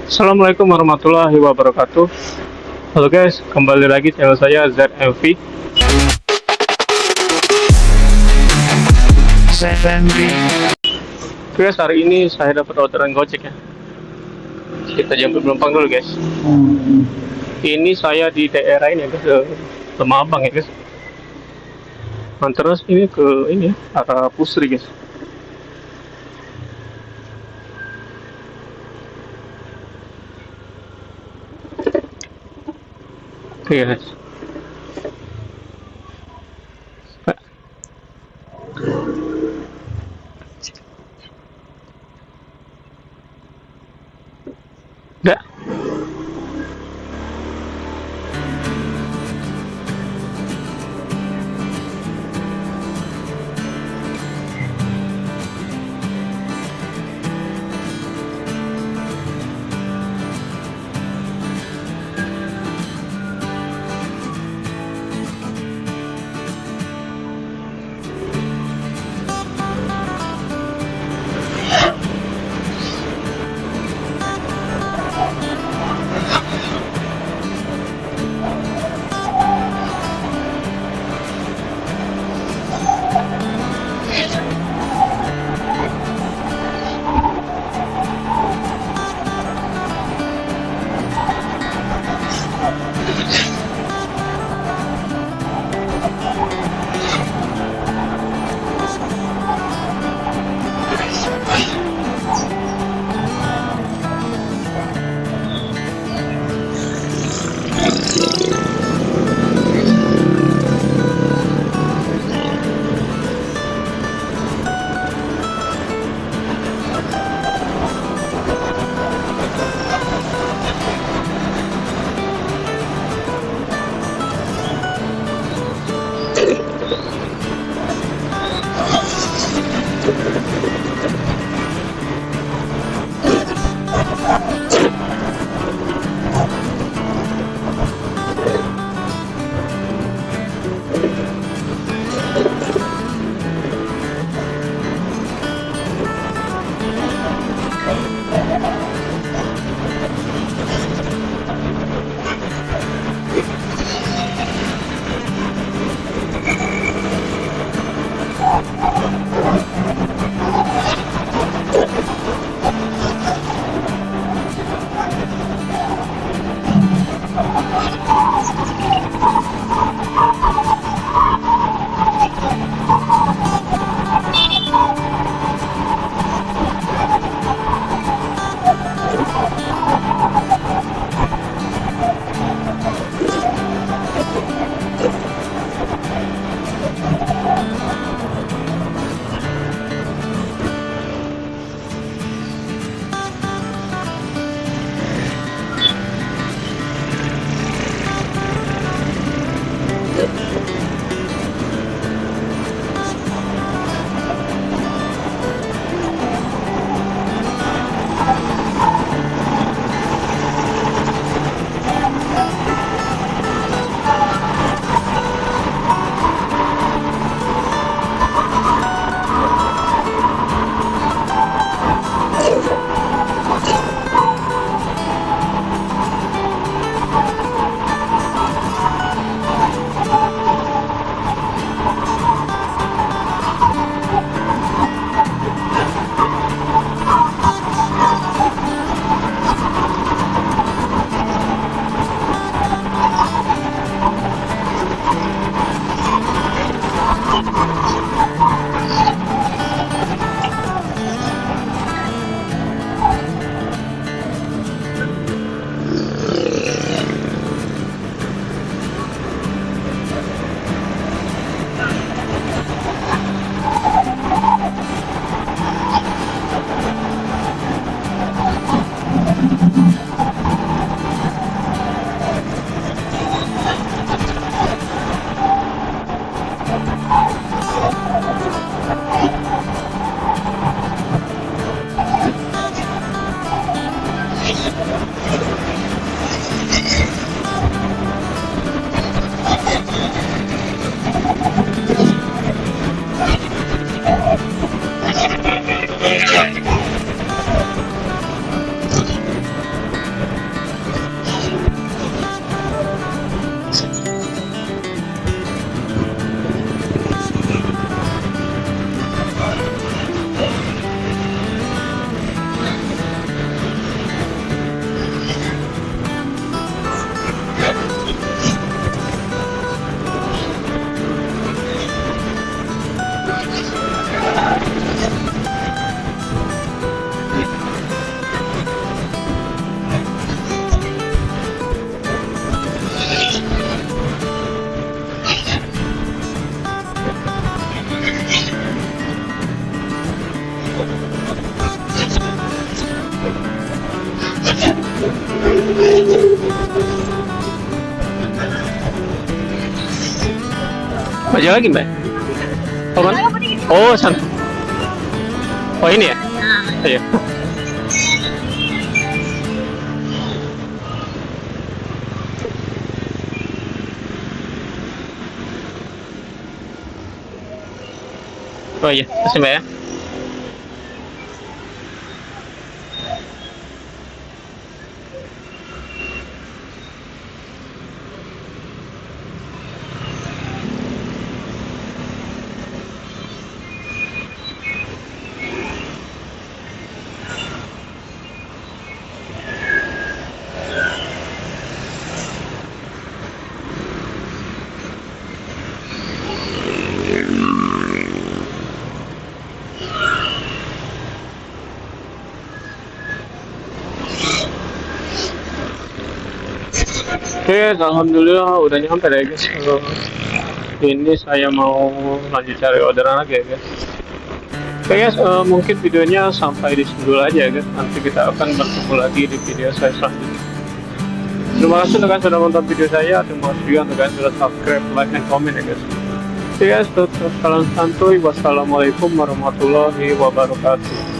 Assalamualaikum warahmatullahi wabarakatuh. Halo guys, kembali lagi channel saya ZMV. Oke guys, hari ini saya dapat orderan Gojek ya. Kita jemput penumpang dulu guys. Ini saya di daerah ini ya guys, Lemah Abang ya guys. Dan terus ini ke ini arah Pusri guys. Oke guys. Udah. Aja lagi mbak? Oh, mana? Oh sana. Oh ini ya? Iya. Oh iya, kasih mbak ya. Oke, alhamdulillah udah nyampe deh guys. Ini saya mau lanjut cari orderan lagi ya guys. Oke guys, mungkin videonya sampai di sini dulu aja ya guys. Nanti kita akan bertemu lagi di video saya selanjutnya. Terima kasih untuk kalian sudah nonton video saya. Terima kasih juga untuk kalian sudah subscribe, like, dan komen ya guys. Oke guys, tetap salam santuy. Wassalamualaikum warahmatullahi wabarakatuh.